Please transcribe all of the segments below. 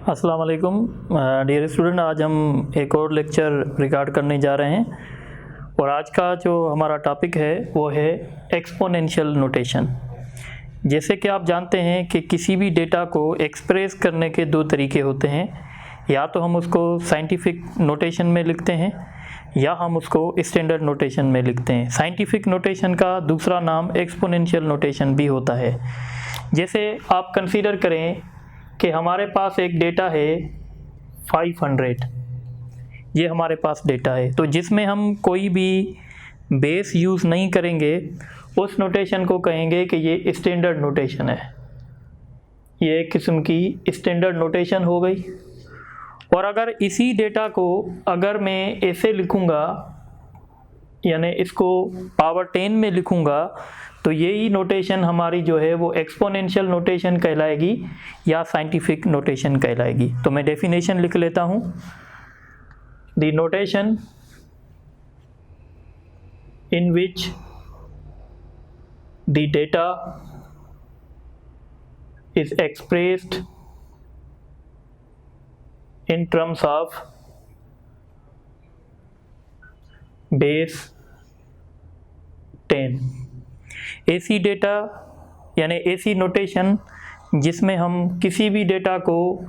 अस्सलाम वालेकुम dear student. आज हम एक और लेक्चर रिकॉर्ड करने जा रहे हैं और आज का जो हमारा टॉपिक है वो है एक्सपोनेंशियल नोटेशन। जैसे कि आप जानते हैं कि किसी भी डेटा को एक्सप्रेस करने के दो तरीके होते हैं, या तो हम उसको साइंटिफिक नोटेशन में लिखते हैं या हम उसको स्टैंडर्ड नोटेशन में लिखते हैं। साइंटिफिक नोटेशन का दूसरा नाम एक्सपोनेंशियल नोटेशन भी होता है। जैसे आप कंसीडर करें कि हमारे पास एक डेटा है 500, ये हमारे पास डेटा है, तो जिसमें हम कोई भी बेस यूज़ नहीं करेंगे उस नोटेशन को कहेंगे कि ये स्टैंडर्ड नोटेशन है। ये एक किस्म की स्टैंडर्ड नोटेशन हो गई। और अगर इसी डेटा को अगर मैं ऐसे लिखूँगा, यानी इसको पावर 10 में लिखूँगा, तो यही नोटेशन हमारी जो है वो एक्सपोनेंशियल नोटेशन कहलाएगी या साइंटिफिक नोटेशन कहलाएगी। तो मैं डेफिनेशन लिख लेता हूँ। The notation in which the data is expressed in terms of base 10। ऐसी डेटा यानी ऐसी नोटेशन जिसमें हम किसी भी डेटा को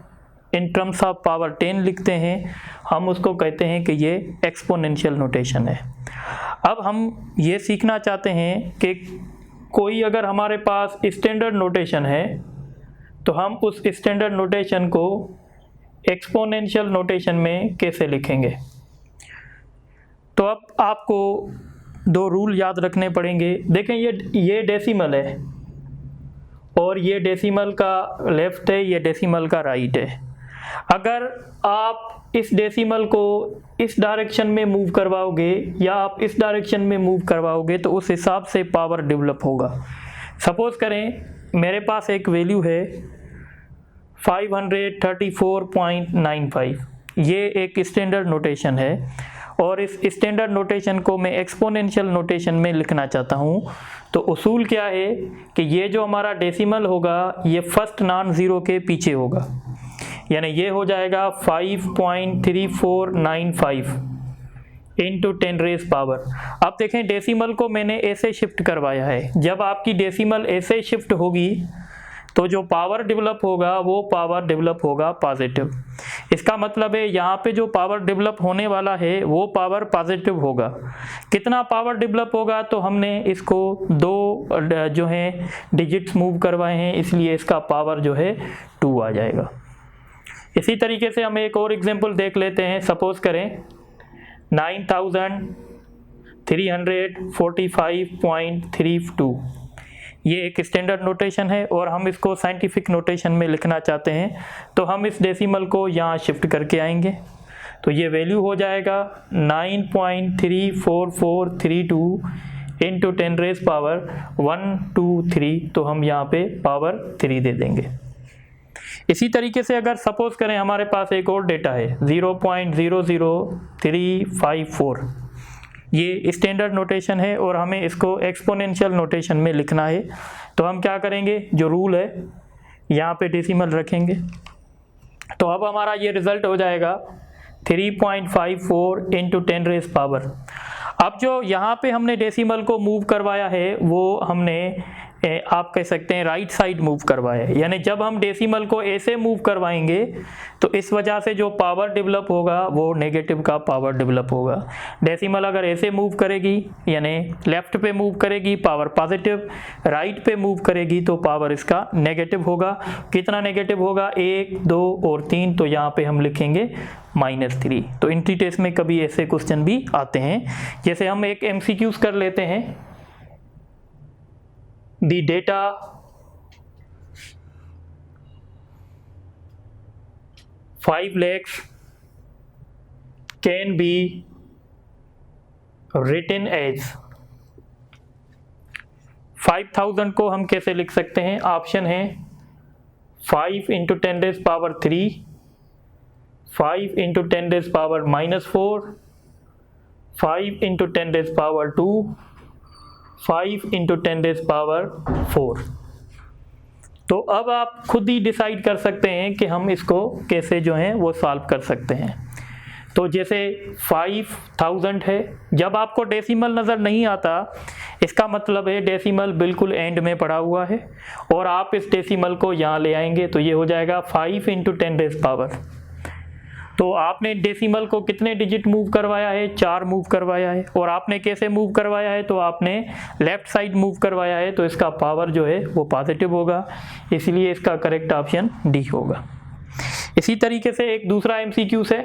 इन टर्म्स ऑफ पावर 10 लिखते हैं, हम उसको कहते हैं कि ये एक्सपोनेंशियल नोटेशन है। अब हम ये सीखना चाहते हैं कि कोई अगर हमारे पास स्टैंडर्ड नोटेशन है तो हम उस स्टैंडर्ड नोटेशन को एक्सपोनेंशियल नोटेशन में कैसे लिखेंगे। तो अब आपको दो रूल याद रखने पड़ेंगे। देखें, ये डेसिमल है और ये डेसिमल का लेफ़्ट है, ये डेसिमल का राइट है। अगर आप इस डेसिमल को इस डायरेक्शन में मूव करवाओगे या आप इस डायरेक्शन में मूव करवाओगे तो उस हिसाब से पावर डेवलप होगा। सपोज़ करें मेरे पास एक वैल्यू है 534.95, ये एक स्टैंडर्ड नोटेशन है और इस स्टैंडर्ड नोटेशन को मैं एक्सपोनेंशियल नोटेशन में लिखना चाहता हूँ। तो उसूल क्या है कि ये जो हमारा डेसिमल होगा ये फर्स्ट नॉन ज़ीरो के पीछे होगा, यानी ये हो जाएगा 5.3495 इंटू 10 रेज़ पावर। अब देखें, डेसिमल को मैंने ऐसे शिफ्ट करवाया है। जब आपकी डेसिमल ऐसे शिफ्ट होगी तो जो पावर डेवलप होगा वो पावर डेवलप होगा पॉजिटिव। इसका मतलब है यहाँ पे जो पावर डेवलप होने वाला है वो पावर पॉजिटिव होगा। कितना पावर डेवलप होगा, तो हमने इसको दो जो है डिजिट्स मूव करवाए हैं, इसलिए इसका पावर जो है 2 आ जाएगा। इसी तरीके से हम एक और एग्जांपल देख लेते हैं। सपोज़ करें 9345.32, ये एक स्टैंडर्ड नोटेशन है और हम इसको साइंटिफिक नोटेशन में लिखना चाहते हैं, तो हम इस डेसिमल को यहाँ शिफ्ट करके आएंगे। तो ये वैल्यू हो जाएगा 9.34432 इंटू 10 रेज़ पावर 123, तो हम यहाँ पे पावर 3 दे देंगे। इसी तरीके से अगर सपोज़ करें हमारे पास एक और डेटा है 0.00354, ये स्टैंडर्ड नोटेशन है और हमें इसको एक्सपोनेंशियल नोटेशन में लिखना है। तो हम क्या करेंगे, जो रूल है यहाँ पे डेसिमल रखेंगे। तो अब हमारा ये रिज़ल्ट हो जाएगा 3.54 इंटू 10 रेज़ पावर। अब जो यहाँ पे हमने डेसिमल को मूव करवाया है वो हमने आप कह सकते हैं राइट साइड मूव करवाया है, यानी जब हम डेसिमल को ऐसे मूव करवाएंगे तो इस वजह से जो पावर डेवलप होगा वो नेगेटिव का पावर डेवलप होगा। डेसिमल अगर ऐसे मूव करेगी यानी लेफ़्ट पे मूव करेगी पावर पॉजिटिव, राइट पे मूव करेगी तो पावर इसका नेगेटिव होगा। कितना नेगेटिव होगा, 1, 2 और 3, तो यहाँ पे हम लिखेंगे -3। तो एंट्री टेस्ट में कभी ऐसे क्वेश्चन भी आते हैं। जैसे हम एक MCQs कर लेते हैं। The data $5 lakhs can be written as 5000 को हम कैसे लिख सकते हैं। ऑप्शन है 5 into 10 rays power 3, 5 into 10 rays power -4, 5 into 10 rays power 2, 5 into 10 rays power 4। तो अब आप खुद ही डिसाइड कर सकते हैं कि हम इसको कैसे जो है वो सॉल्व कर सकते हैं। तो जैसे 5000 है, जब आपको डेसिमल नज़र नहीं आता इसका मतलब है डेसिमल बिल्कुल एंड में पड़ा हुआ है और आप इस डेसिमल को यहाँ ले आएंगे तो ये हो जाएगा 5 × 10⁻⁻। तो आपने डेसिमल को कितने डिजिट मूव करवाया है? 4 मूव करवाया है। और आपने कैसे मूव करवाया है? तो आपने लेफ्ट साइड मूव करवाया है, तो इसका पावर जो है वो पॉजिटिव होगा, इसलिए इसका करेक्ट ऑप्शन डी होगा। इसी तरीके से एक दूसरा MCQ है,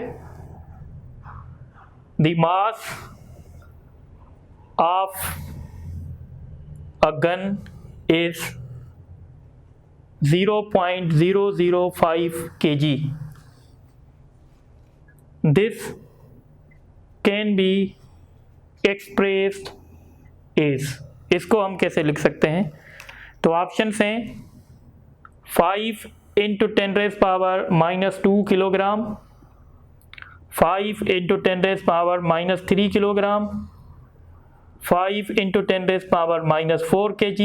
the mass of a gun is 0.005 kg। This can be expressed as, इसको हम कैसे लिख सकते हैं? तो ऑप्शंस हैं 5 × 10⁻⁻² किलोग्राम, 5 × 10⁻³ किलोग्राम, 5 × 10⁻⁻4 kg,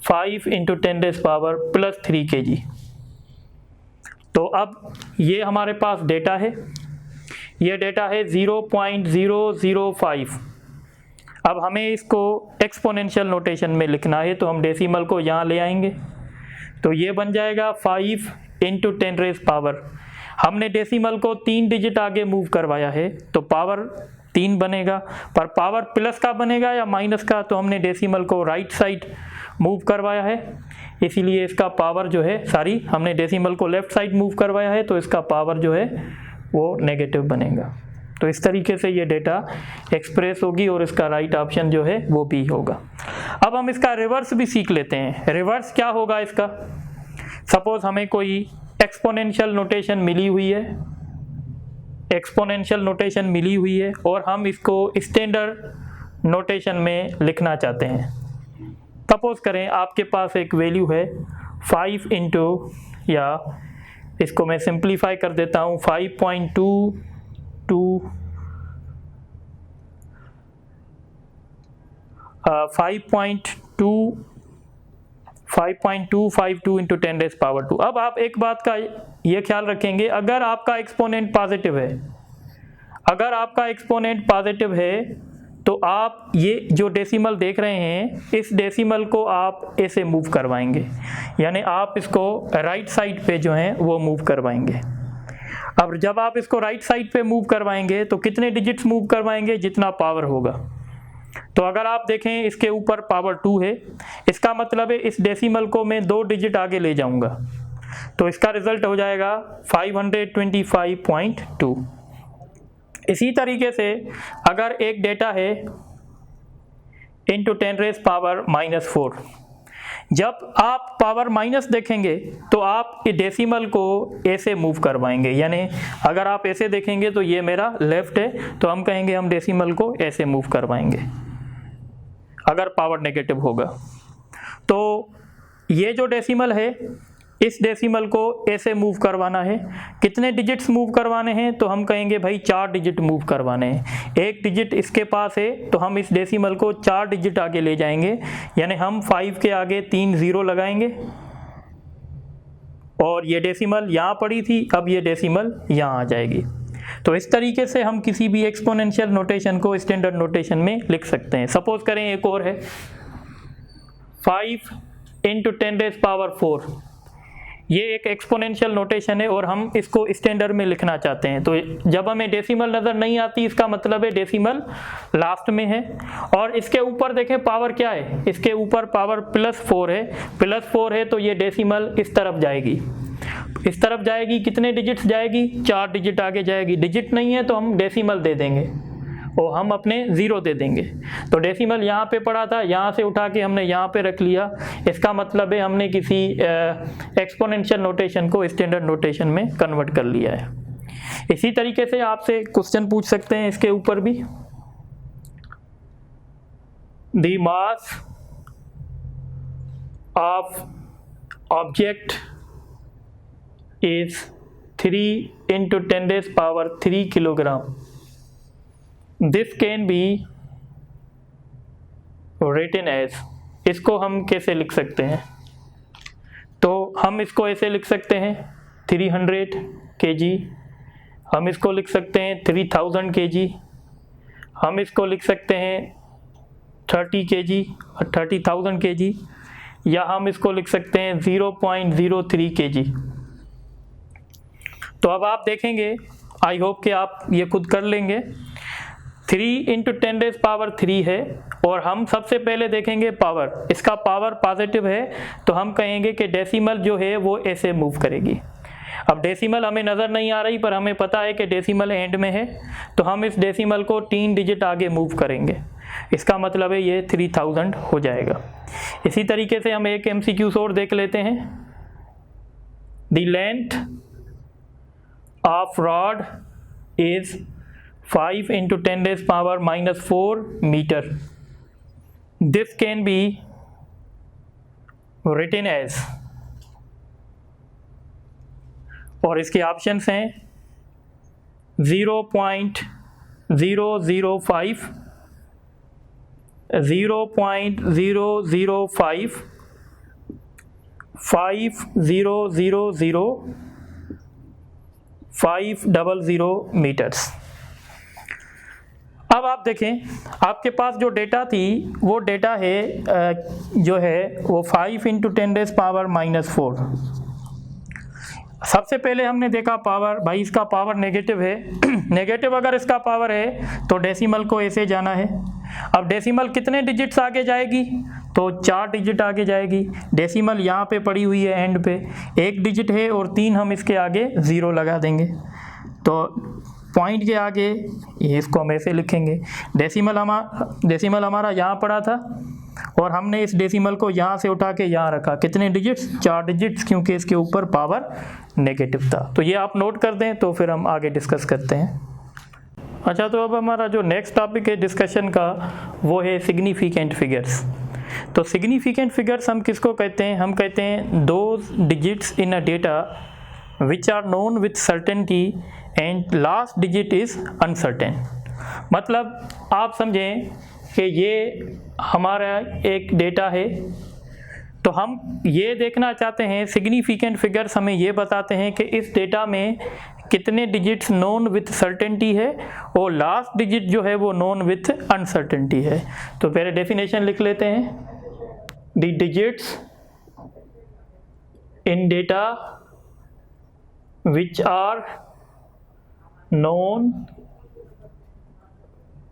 5 × 10⁻+3 kg। तो अब ये हमारे पास डेटा है, ये डेटा है 0.005। अब हमें इसको एक्सपोनेंशियल नोटेशन में लिखना है, तो हम डेसिमल को यहाँ ले आएंगे, तो ये बन जाएगा 5 × 10⁻। हमने डेसिमल को 3 डिजिट आगे मूव करवाया है तो पावर 3 बनेगा, पर पावर प्लस का बनेगा या माइनस का? तो हमने डेसिमल को राइट साइड मूव करवाया है, इसीलिए इसका पावर जो है, हमने डेसिमल को लेफ्ट साइड मूव करवाया है तो इसका पावर जो है वो नेगेटिव बनेगा। तो इस तरीके से ये डेटा एक्सप्रेस होगी और इसका राइट ऑप्शन जो है वो बी होगा। अब हम इसका रिवर्स भी सीख लेते हैं। रिवर्स क्या होगा इसका? सपोज हमें कोई एक्सपोनेंशियल नोटेशन मिली हुई है, एक्सपोनेंशियल नोटेशन मिली हुई है और हम इसको स्टैंडर्ड नोटेशन में लिखना चाहते हैं। सपोज करें आपके पास एक वैल्यू है 5 × या इसको मैं सिंप्लीफाई कर देता हूँ 5.252 × 10⁻²। अब आप एक बात का ये ख्याल रखेंगे, अगर आपका एक्सपोनेंट पॉजिटिव है, अगर आपका एक्सपोनेंट पॉजिटिव है तो आप ये जो डेसिमल देख रहे हैं, इस डेसिमल को आप ऐसे मूव करवाएंगे, यानी आप इसको राइट साइड पे जो है वो मूव करवाएंगे। अब जब आप इसको राइट साइड पे मूव करवाएंगे तो कितने डिजिट्स मूव करवाएंगे? जितना पावर होगा। तो अगर आप देखें इसके ऊपर पावर 2 है, इसका मतलब है इस डेसिमल को मैं 2 डिजिट आगे ले जाऊंगा, तो इसका रिजल्ट हो जाएगा 525.2। इसी तरीके से अगर एक डेटा है × 10⁻⁻4, जब आप पावर माइनस देखेंगे तो आप ये डेसिमल को ऐसे मूव करवाएंगे, यानी अगर आप ऐसे देखेंगे तो ये मेरा लेफ्ट है, तो हम कहेंगे हम डेसिमल को ऐसे मूव करवाएंगे अगर पावर नेगेटिव होगा। तो ये जो डेसिमल है, इस डेसिमल को ऐसे मूव करवाना है। कितने डिजिट्स मूव करवाने हैं? तो हम कहेंगे भाई 4 डिजिट मूव करवाने हैं। एक डिजिट इसके पास है तो हम इस डेसिमल को 4 डिजिट आगे ले जाएंगे, यानी हम 5 के आगे 3 0 लगाएंगे और ये डेसिमल यहाँ पड़ी थी, अब ये डेसिमल यहाँ आ जाएगी। तो इस तरीके से हम किसी भी एक्सपोनेंशियल नोटेशन को स्टैंडर्ड नोटेशन में लिख सकते हैं। सपोज करें एक और है 5 × 10⁻⁴। ये एक एक्सपोनेंशियल नोटेशन है और हम इसको स्टैंडर्ड में लिखना चाहते हैं। तो जब हमें डेसिमल नज़र नहीं आती, इसका मतलब है डेसिमल लास्ट में है। और इसके ऊपर देखें पावर क्या है, इसके ऊपर पावर +4 है, +4 है तो ये डेसिमल इस तरफ जाएगी, इस तरफ जाएगी। कितने डिजिट्स जाएगी? 4 डिजिट आगे जाएगी। डिजिट नहीं है तो हम डेसिमल दे देंगे और हम अपने 0 दे देंगे। तो डेसिमल यहाँ पे पड़ा था, यहाँ से उठा के हमने यहाँ पे रख लिया। इसका मतलब है हमने किसी एक्सपोनेंशियल नोटेशन को स्टैंडर्ड नोटेशन में कन्वर्ट कर लिया है। इसी तरीके से आपसे क्वेश्चन पूछ सकते हैं इसके ऊपर भी। The mass of object is 3 × 10⁻³ kilogram. This can B written as, इसको हम कैसे लिख सकते हैं? हम इसको ऐसे लिख सकते हैं 300 kg, हम इसको लिख सकते हैं 3000 kg, हम इसको लिख सकते हैं 30 kg, 30,000 kg, या हम इसको लिख सकते हैं 0.03 kg। तो अब आप देखेंगे, आई होप कि आप ये खुद कर लेंगे। 3 × 10⁻³ है और हम सबसे पहले देखेंगे पावर, इसका पावर पॉजिटिव है तो हम कहेंगे कि डेसिमल जो है वो ऐसे मूव करेगी। अब डेसिमल हमें नज़र नहीं आ रही पर हमें पता है कि डेसिमल एंड में है, तो हम इस डेसिमल को 3 डिजिट आगे मूव करेंगे, इसका मतलब है ये 3000 हो जाएगा। इसी तरीके से हम एक MCQ और देख लेते हैं। The length of rod is 5 × 10⁻⁻⁴ metre. This can be written as, और इसके ऑप्शंस हैं 0.005, 0.005, 5000, 500 मीटर्स। अब आप देखें, आपके पास जो डेटा थी वो डेटा है जो है वो 5 × 10⁻⁻⁴। सबसे पहले हमने देखा पावर, भाई इसका पावर नेगेटिव है नेगेटिव अगर इसका पावर है तो डेसिमल को ऐसे जाना है। अब डेसिमल कितने डिजिट्स आगे जाएगी, तो 4 डिजिट आगे जाएगी। डेसिमल यहाँ पे पड़ी हुई है एंड पे, 1 डिजिट है और 3 हम इसके आगे 0 लगा देंगे, तो पॉइंट के आगे ये इसको हम ऐसे लिखेंगे। डेसिमल हमारा यहाँ पड़ा था और हमने इस डेसिमल को यहाँ से उठा के यहाँ रखा। कितने डिजिट्स, 4 डिजिट्स, क्योंकि इसके ऊपर पावर नेगेटिव था। तो ये आप नोट कर दें, तो फिर हम आगे डिस्कस करते हैं। अच्छा, तो अब हमारा जो नेक्स्ट टॉपिक है डिस्कशन का वो है सिग्निफिकेंट फिगर्स। तो सिग्निफिकेंट फिगर्स हम किसको कहते हैं, हम कहते हैं those digits in a data which are known with certainty and last digit is uncertain. मतलब आप समझें कि ये हमारा एक डेटा है, तो हम ये देखना चाहते हैं, सिग्निफिकेंट फिगर्स हमें ये बताते हैं कि इस डेटा में कितने डिजिट्स नोन विथ सर्टेनिटी है और लास्ट डिजिट जो है वो नोन विथ अनसर्टेनिटी है। तो पहले डेफिनेशन लिख लेते हैं। The digits in data which are known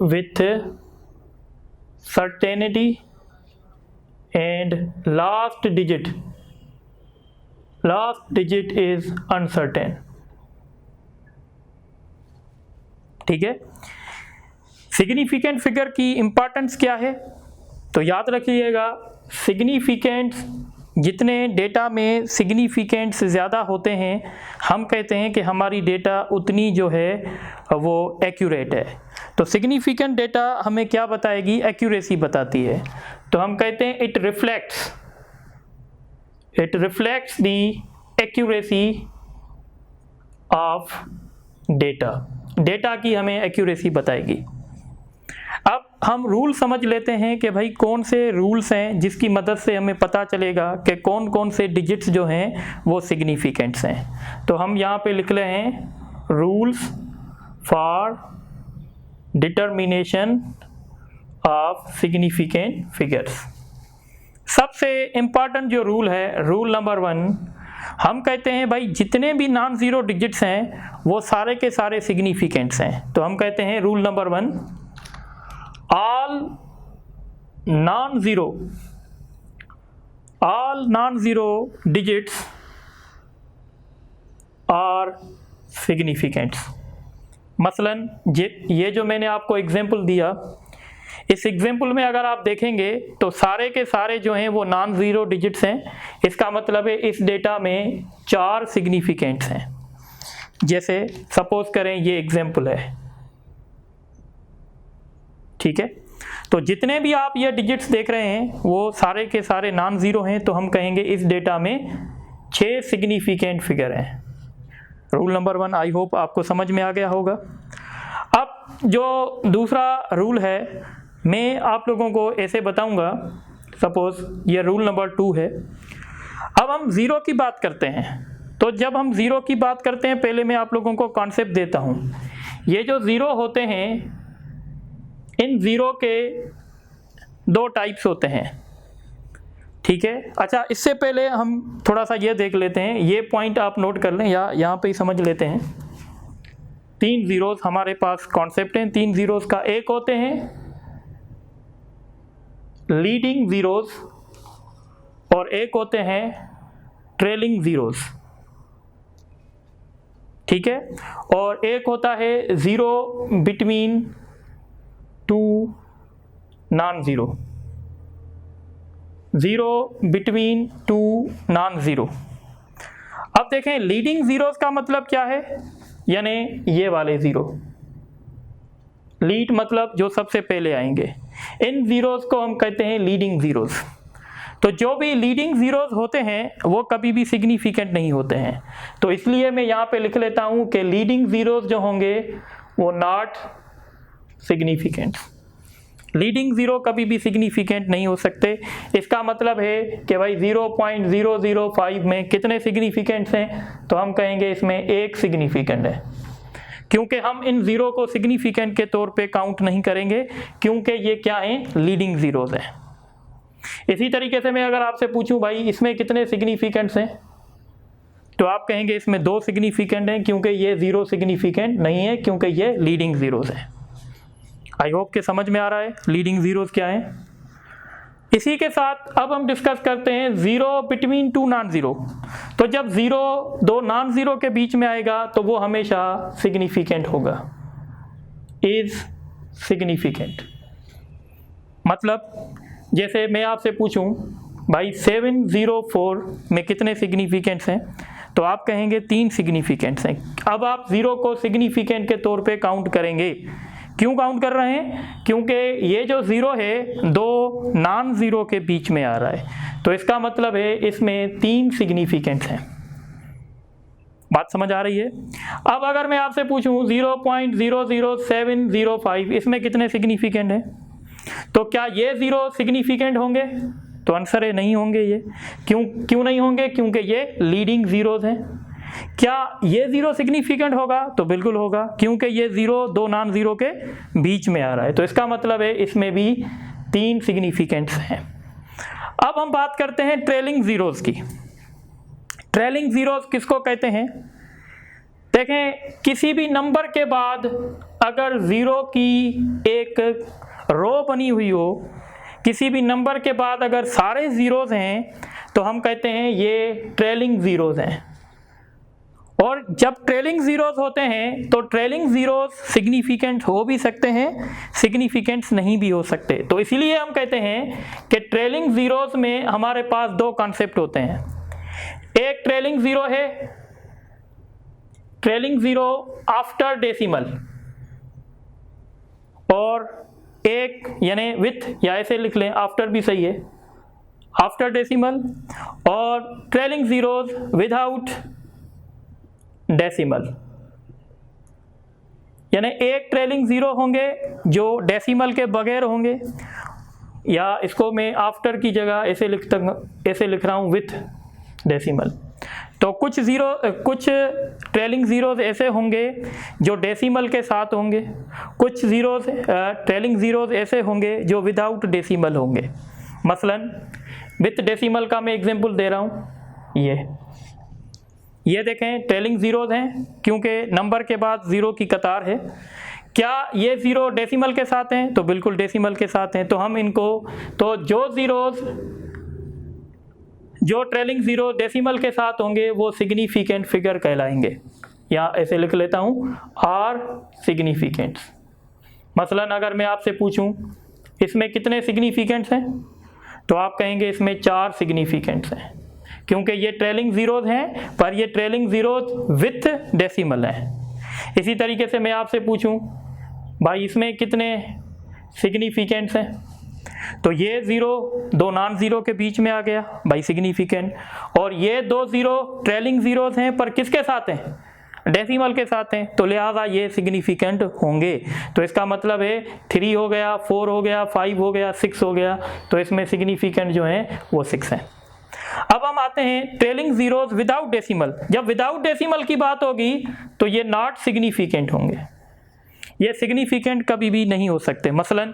with certainty and last digit is uncertain। ठीक है, सिग्निफिकेंट फिगर की इंपॉर्टेंस क्या है, तो याद रखिएगा सिग्निफिकेंट्स, जितने डेटा में सिग्निफिकेंट्स ज़्यादा होते हैं हम कहते हैं कि हमारी डेटा उतनी जो है वो एक्यूरेट है। तो सिग्निफिकेंट डेटा हमें क्या बताएगी, एक्यूरेसी बताती है। तो हम कहते हैं it reflects the accuracy of data की हमें एक्यूरेसी बताएगी। अब हम रूल समझ लेते हैं कि भाई कौन से रूल्स हैं जिसकी मदद से हमें पता चलेगा कि कौन कौन से डिजिट्स जो हैं वो सिग्निफिकेंट्स हैं। तो हम यहाँ पे लिख रहे हैं rules for determination of significant figures. सबसे इम्पॉर्टेंट जो रूल है, रूल नंबर 1, हम कहते हैं भाई जितने भी नॉन ज़ीरो डिजिट्स हैं वो सारे के सारे सिग्निफिकेंट्स हैं। तो हम कहते हैं rule number 1, all non-zero digits are significant। मसलन ये जो मैंने आपको एग्जांपल दिया, इस एग्जांपल में अगर आप देखेंगे तो सारे के सारे जो हैं वो नॉन ज़ीरो डिजिट्स हैं। इसका मतलब है इस डेटा में 4 सिग्निफिकेंट्स हैं। जैसे सपोज करें ये एग्जांपल है, ठीक है, तो जितने भी आप ये डिजिट्स देख रहे हैं वो सारे के सारे नॉन ज़ीरो हैं। तो हम कहेंगे इस डेटा में 6 सिग्निफिकेंट फिगर हैं। रूल नंबर 1 आई होप आपको समझ में आ गया होगा। अब जो दूसरा रूल है मैं आप लोगों को ऐसे बताऊंगा। सपोज ये रूल नंबर 2 है। अब हम ज़ीरो की बात करते हैं। तो जब हम ज़ीरो की बात करते हैं, पहले मैं आप लोगों को कॉन्सेप्ट देता हूँ। ये जो ज़ीरो होते हैं, इन ज़ीरो के दो टाइप्स होते हैं, ठीक है। अच्छा, इससे पहले हम थोड़ा सा ये देख लेते हैं, ये पॉइंट आप नोट कर लें या यहाँ पे ही समझ लेते हैं। 3 ज़ीरोज़ हमारे पास कॉन्सेप्ट हैं। 3 ज़ीरोज़ का, एक होते हैं लीडिंग ज़ीरोज़ और एक होते हैं ट्रेलिंग ज़ीरोज़, ठीक है। और एक होता है zero between two non zero, zero between two non zero. अब देखें, लीडिंग ज़ीरोज़ का मतलब क्या है, यानी ये वाले ज़ीरो, लीड मतलब जो सबसे पहले आएंगे, इन ज़ीरोज़ को हम कहते हैं लीडिंग ज़ीरोज़। तो जो भी लीडिंग ज़ीरोज़ होते हैं वो कभी भी सिग्निफिकेंट नहीं होते हैं। तो इसलिए मैं यहाँ पे लिख लेता हूँ कि लीडिंग ज़ीरोज़ जो होंगे वो नॉट सिग्निफिकेंट। लीडिंग ज़ीरो कभी भी सिग्निफिकेंट नहीं हो सकते। इसका मतलब है कि भाई 0.005 में कितने सिग्निफिकेंट्स हैं, तो हम कहेंगे इसमें एक सिग्निफिकेंट है, क्योंकि हम इन ज़ीरो को सिग्निफिकेंट के तौर पे काउंट नहीं करेंगे, क्योंकि ये क्या हैं, लीडिंग ज़ीरोज़ हैं। इसी तरीके से मैं अगर आपसे पूछूं भाई इसमें कितने सिग्निफिकेंट्स हैं, तो आप कहेंगे इसमें 2 सिग्निफिकेंट हैं, क्योंकि ये 0 सिग्निफिकेंट नहीं है, क्योंकि ये लीडिंग ज़ीरोज़ हैं। आई होप कि समझ में आ रहा है लीडिंग ज़ीरोज़ क्या है। इसी के साथ अब हम डिस्कस करते हैं zero between two non zero. तो जब ज़ीरो दो नॉन ज़ीरो के बीच में आएगा तो वो हमेशा सिग्निफिकेंट होगा, इज़ सिग्निफिकेंट। मतलब जैसे मैं आपसे पूछूं भाई 704 में कितने सिग्निफिकेंट्स हैं, तो आप कहेंगे 3 सिग्निफिकेंट्स हैं। अब आप ज़ीरो को सिग्निफिकेंट के तौर पे काउंट करेंगे। क्यों काउंट कर रहे हैं, क्योंकि ये जो ज़ीरो है 2 नॉन ज़ीरो के बीच में आ रहा है, तो इसका मतलब है इसमें 3 सिग्निफिकेंट्स हैं। बात समझ आ रही है। अब अगर मैं आपसे पूछूं 0.00705 इसमें कितने सिग्निफिकेंट हैं, तो क्या ये 0 सिग्निफिकेंट होंगे, तो आंसर है नहीं होंगे। ये क्यों नहीं होंगे, क्योंकि ये लीडिंग ज़ीरोज़ हैं। क्या ये 0 सिग्निफिकेंट होगा, तो बिल्कुल होगा, क्योंकि ये 0 2 नॉन ज़ीरो के बीच में आ रहा है, तो इसका मतलब है इसमें भी 3 सिग्निफिकेंट्स हैं। अब हम बात करते हैं ट्रेलिंग ज़ीरोज़ की। ट्रेलिंग ज़ीरोज़ किसको कहते हैं, देखें किसी भी नंबर के बाद अगर ज़ीरो की एक रो बनी हुई हो, किसी भी नंबर के बाद अगर सारे ज़ीरोज़ हैं, तो हम कहते हैं ये ट्रेलिंग ज़ीरोज़ हैं। और जब ट्रेलिंग ज़ीरोज़ होते हैं तो ट्रेलिंग ज़ीरोज़ सिग्निफिकेंट हो भी सकते हैं, सिग्निफिकेंट्स नहीं भी हो सकते। तो इसीलिए हम कहते हैं कि ट्रेलिंग ज़ीरोज़ में हमारे पास 2 कॉन्सेप्ट होते हैं। एक ट्रेलिंग ज़ीरो है, ट्रेलिंग ज़ीरो आफ्टर डेसिमल, और एक यानी विथ, या ऐसे लिख लें आफ्टर भी सही है, आफ्टर डेसिमल, और ट्रेलिंग ज़ीरोज़ विदाउट डेसिमल। यानी एक ट्रेलिंग ज़ीरो होंगे जो डेसिमल के बगैर होंगे, या इसको मैं आफ्टर की जगह ऐसे लिख रहा हूँ विथ डेसिमल। तो कुछ ट्रेलिंग ज़ीरोज़ ऐसे होंगे जो डेसिमल के साथ होंगे, कुछ ट्रेलिंग ज़ीरोज़ ऐसे होंगे जो विदाउट डेसिमल होंगे। मसलन विथ डेसिमल का मैं एग्जांपल दे रहा हूँ। ये देखें ट्रेलिंग ज़ीरोज़ हैं, क्योंकि नंबर के बाद ज़ीरो की कतार है। क्या ये 0 डेसिमल के साथ हैं, तो बिल्कुल डेसिमल के साथ हैं। तो हम इनको, तो जो ट्रेलिंग ज़ीरो डेसिमल के साथ होंगे वो सिग्निफिकेंट फिगर कहलाएंगे, या ऐसे लिख लेता हूँ आर सिग्निफिकेंट्स। मसलन अगर मैं आपसे पूछूं इसमें कितने सिग्निफिकेंट्स हैं, तो आप कहेंगे इसमें 4 सिग्निफिकेंट्स हैं, क्योंकि ये ट्रेलिंग ज़ीरोज़ हैं, पर ये ट्रेलिंग ज़ीरोज़ विथ डेसिमल हैं। इसी तरीके से मैं आपसे पूछूं भाई इसमें कितने सिग्निफिकेंट्स हैं, तो ये 0 2 नॉन ज़ीरो के बीच में आ गया भाई सिग्निफिकेंट, और ये 2 0 ट्रेलिंग ज़ीरोज़ हैं, पर किसके साथ हैं, डेसिमल के साथ हैं, तो लिहाजा ये सिग्निफिकेंट होंगे। तो इसका मतलब है 3 हो गया, 4 हो गया, 5 हो गया, 6 हो गया, तो इसमें सिग्निफिकेंट जो हैं वो 6 हैं। अब हम आते हैं ट्रेलिंग जीरोस विदाउट डेसिमल। जब विदाउट डेसिमल की बात होगी तो ये नॉट सिग्निफिकेंट होंगे, ये सिग्निफिकेंट कभी भी नहीं हो सकते। मसलन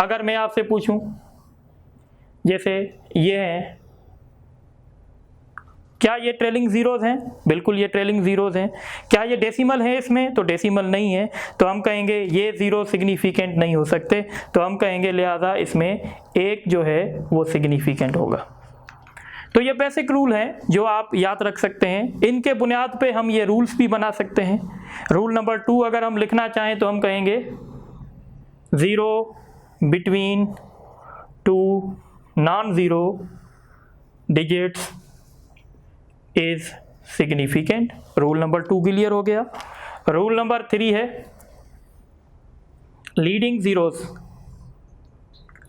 अगर मैं आपसे पूछूं, जैसे ये हैं, क्या ये ट्रेलिंग जीरोस हैं? बिल्कुल ये ट्रेलिंग जीरोस हैं। क्या ये डेसिमल है इसमें? तो डेसिमल नहीं है, तो हम कहेंगे ये जीरो सिग्निफिकेंट नहीं हो सकते, तो हम कहेंगे लिहाजा इसमें एक जो है वो सिग्निफिकेंट होगा। तो ये बेसिक रूल हैं जो आप याद रख सकते हैं, इनके बुनियाद पे हम ये रूल्स भी बना सकते हैं। रूल नंबर 2 अगर हम लिखना चाहें तो हम कहेंगे zero between two non zero digits is significant. Rule number 2 clear हो गया। रूल नंबर 3 है leading zeros.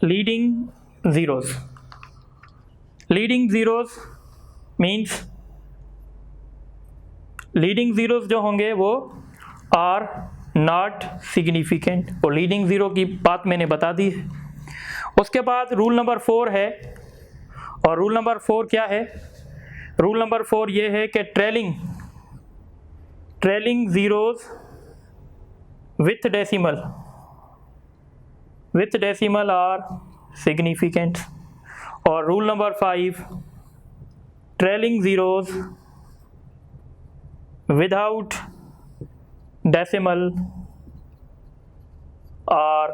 Leading zeros, leading zeros means leading zeros जो होंगे वो आर नॉट सिग्निफिकेंट, और लीडिंग ज़ीरो की बात मैंने बता दी है। उसके बाद रूल नंबर 4 है, और रूल नंबर 4 क्या है? रूल नंबर 4 ये है कि trailing zeros with decimal are significant. और rule number 5 trailing zeros without decimal are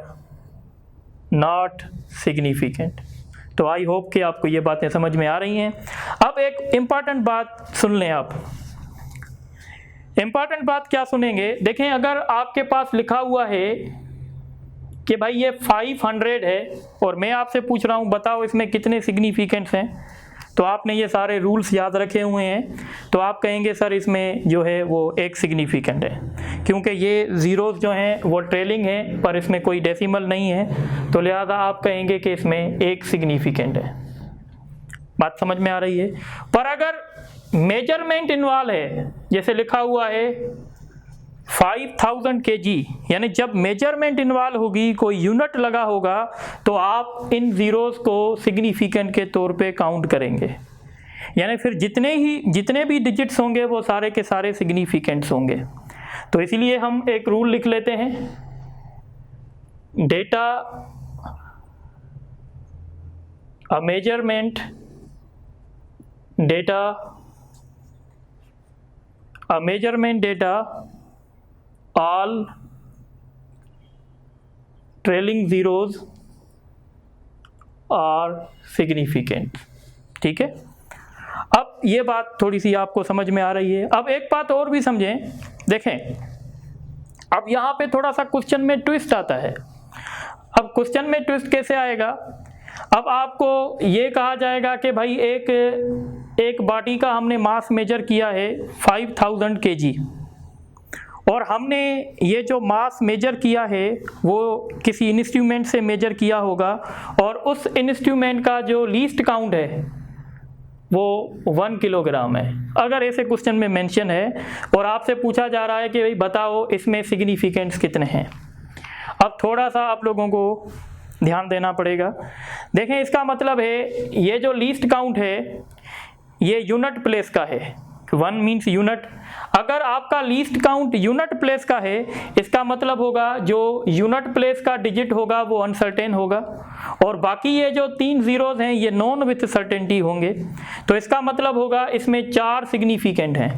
not significant. तो आई होप कि आपको ये बातें समझ में आ रही हैं। अब एक इम्पॉर्टेंट बात सुन लें आप। इम्पॉर्टेंट बात क्या सुनेंगे? देखें, अगर आपके पास लिखा हुआ है कि भाई ये 500 है और मैं आपसे पूछ रहा हूँ बताओ इसमें कितने सिग्निफिकेंट्स हैं, तो आपने ये सारे रूल्स याद रखे हुए हैं, तो आप कहेंगे सर इसमें जो है वो एक सिग्निफिकेंट है, क्योंकि ये ज़ीरोज़ जो हैं वो ट्रेलिंग है पर इसमें कोई डेसिमल नहीं है, तो लिहाजा आप कहेंगे कि इसमें एक सिग्निफिकेंट है। बात समझ में आ रही है? पर अगर मेजरमेंट इन्वॉल्व है, जैसे लिखा हुआ है 5000 kg, यानी जब मेजरमेंट इन्वॉल्व होगी, कोई यूनिट लगा होगा, तो आप इन ज़ीरोज़ को सिग्निफिकेंट के तौर पे काउंट करेंगे। यानी फिर जितने भी डिजिट्स होंगे वो सारे के सारे सिग्निफिकेंट्स होंगे। तो इसीलिए हम एक रूल लिख लेते हैं, data a measurement data all trailing zeros are significant। ठीक है, अब ये बात थोड़ी सी आपको समझ में आ रही है। अब एक बात और भी समझें, देखें अब यहाँ पे थोड़ा सा क्वेश्चन में ट्विस्ट आता है। अब क्वेश्चन में ट्विस्ट कैसे आएगा? अब आपको ये कहा जाएगा कि भाई एक बॉडी का हमने मास मेजर किया है 5000 kg, और हमने ये जो मास मेजर किया है वो किसी इंस्ट्रूमेंट से मेजर किया होगा, और उस इंस्ट्रूमेंट का जो लीस्ट काउंट है वो 1 किलोग्राम है। अगर ऐसे क्वेश्चन में मेंशन है और आपसे पूछा जा रहा है कि भाई बताओ इसमें सिग्निफिकेंट्स कितने हैं, अब थोड़ा सा आप लोगों को ध्यान देना पड़ेगा। देखें, इसका मतलब है ये जो लीस्ट काउंट है ये यूनिट प्लेस का है, 1 मीन्स यूनिट। अगर आपका लीस्ट काउंट यूनिट प्लेस का है, इसका मतलब होगा जो यूनिट प्लेस का डिजिट होगा वो अनसर्टेन होगा, और बाकी ये जो 3 ज़ीरोज़ हैं ये नॉन विथ सर्टेनिटी होंगे। तो इसका मतलब होगा इसमें 4 सिग्निफिकेंट हैं,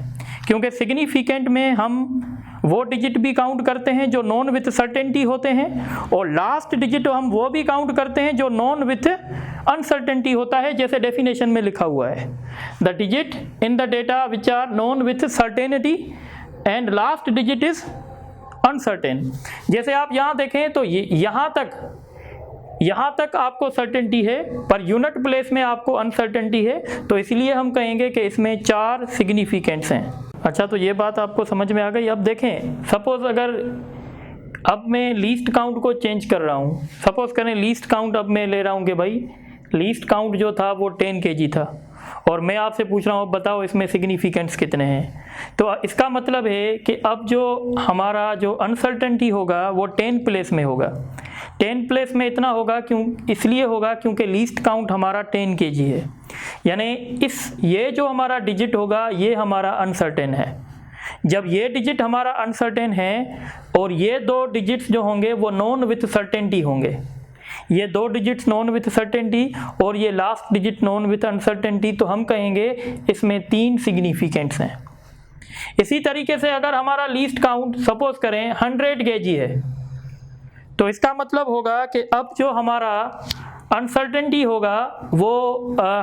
क्योंकि सिग्निफिकेंट में हम वो डिजिट भी काउंट करते हैं जो नॉन विथ सर्टेनिटी होते हैं, और लास्ट डिजिट हम वो भी काउंट करते हैं जो नॉन विथ अनसर्टेनिटी होता है, जैसे डेफिनेशन में लिखा हुआ है, the digit in the data which are known with certainty and last digit is uncertain. जैसे आप यहाँ देखें तो यहाँ तक आपको सर्टेनिटी है, पर यूनिट प्लेस में आपको अनसर्टेनिटी है, तो इसलिए हम कहेंगे कि इसमें 4 सिग्निफिकेंट्स हैं। अच्छा, तो ये बात आपको समझ में आ गई। अब देखें, सपोज अगर अब मैं लीस्ट काउंट को चेंज कर रहा हूँ, सपोज करें लीस्ट काउंट अब मैं ले रहा हूँ कि भाई लीस्ट काउंट जो था वो 10 kg था, और मैं आपसे पूछ रहा हूँ बताओ इसमें सिग्निफिकेंट्स कितने हैं। तो इसका मतलब है कि अब जो हमारा जो अनसर्टेनिटी होगा वो 10 प्लेस में होगा, 10 प्लेस में इतना होगा क्यों, इसलिए होगा क्योंकि लीस्ट काउंट हमारा 10 kg है, यानी ये जो हमारा डिजिट होगा ये हमारा अनसर्टेन है। जब ये डिजिट हमारा अनसर्टेन है और ये 2 डिजिट्स जो होंगे वो नॉन विथ सर्टेनिटी होंगे, ये 2 डिजिट्स नॉन विथ सर्टेनिटी और ये last digit non with uncertainty, तो हम कहेंगे इसमें 3 सिग्निफिकेंट्स हैं। इसी तरीके से अगर हमारा लीस्ट काउंट सपोज करें 100 kg है, तो इसका मतलब होगा कि अब जो हमारा अनसर्टेनिटी होगा वो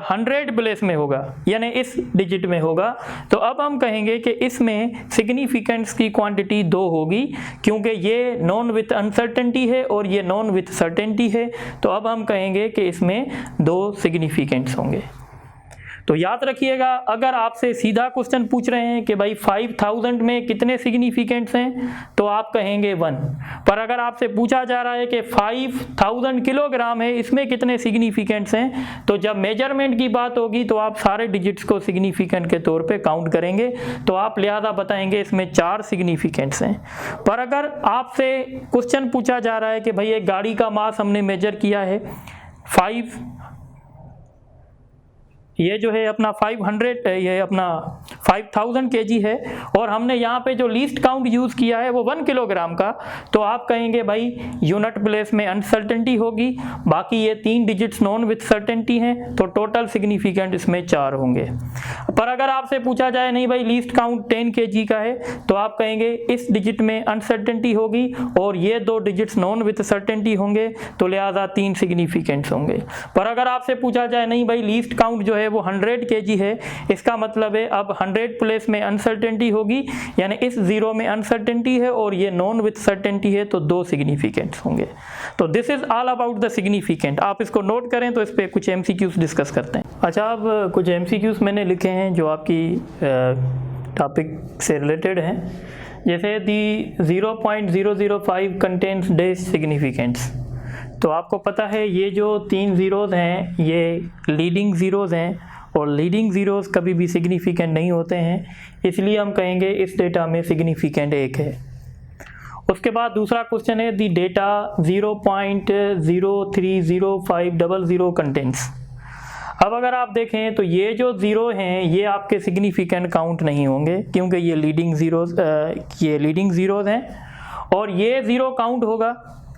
100 प्लेस में होगा, यानी इस डिजिट में होगा। तो अब हम कहेंगे कि इसमें सिग्निफिकेंट्स की क्वांटिटी 2 होगी, क्योंकि ये नॉन विथ अनसर्टेनिटी है और ये नॉन विथ सर्टेनिटी है। तो अब हम कहेंगे कि इसमें 2 सिग्निफिकेंट्स होंगे। तो याद रखिएगा, अगर आपसे सीधा क्वेश्चन पूछ रहे हैं कि भाई 5000 में कितने सिग्निफिकेंट्स हैं, तो आप कहेंगे 1। पर अगर आपसे पूछा जा रहा है कि 5000 किलोग्राम है, इसमें कितने सिग्निफिकेंट्स हैं, तो जब मेजरमेंट की बात होगी तो आप सारे डिजिट्स को सिग्निफिकेंट के तौर पे काउंट करेंगे, तो आप लिहाजा बताएंगे इसमें 4 सिग्निफिकेंट्स हैं। पर अगर आपसे क्वेश्चन पूछा जा रहा है कि भाई एक गाड़ी का मास हमने मेजर किया है 5, ये जो है अपना 500, ये अपना 5000 kg है और हमने यहाँ पे जो लीस्ट काउंट यूज़ किया है वो 1 किलोग्राम का, तो आप कहेंगे भाई यूनिट प्लेस में अनसर्टेनिटी होगी, बाकी ये 3 डिजिट्स नॉन विथ सर्टेनिटी हैं, तो टोटल सिग्निफिकेंट इसमें 4 होंगे। पर अगर आपसे पूछा जाए नहीं भाई लीस्ट काउंट 10 kg का है, तो आप कहेंगे इस डिजिट में अनसर्टेनिटी होगी और ये 2 डिजिट्स नॉन विथ सर्टेनिटी होंगे, तो लिहाजा 3 सिग्निफिकेंट्स होंगे। पर अगर आपसे पूछा जाए नहीं भाई लीस्ट काउंट जो है वो 100 kg है, इसका मतलब है अब 100 प्लेस में अनसर्टेनिटी होगी, यानी इस 0 में अनसर्टेनिटी है और ये नॉन विथ सर्टेनिटी है, तो 2 सिग्निफिकेंट्स होंगे। तो this is all about the significant. आप इसको नोट करें तो इस पे कुछ MCQs डिस्कस करते हैं। अच्छा, अब कुछ MCQs मैंने लिखे हैं जो आपकी टॉपिक से रिलेटेड हैं। जैसे दी 0.005 कंटेन्स डैश सिग्निफिकेंट्स, तो आपको पता है ये जो 3 ज़ीरोज़ हैं ये लीडिंग ज़ीरोज़ हैं और लीडिंग ज़ीरोज़ कभी भी सिग्निफिकेंट नहीं होते हैं, इसलिए हम कहेंगे इस डेटा में सिग्निफिकेंट 1 है। उसके बाद दूसरा क्वेश्चन है दी डेटा 0.0305000 कंटेंट्स। अब अगर आप देखें तो ये जो 0 हैं ये आपके सिग्निफिकेंट काउंट नहीं होंगे, क्योंकि ये लीडिंग ज़ीरोज़ हैं, और ये 0 काउंट होगा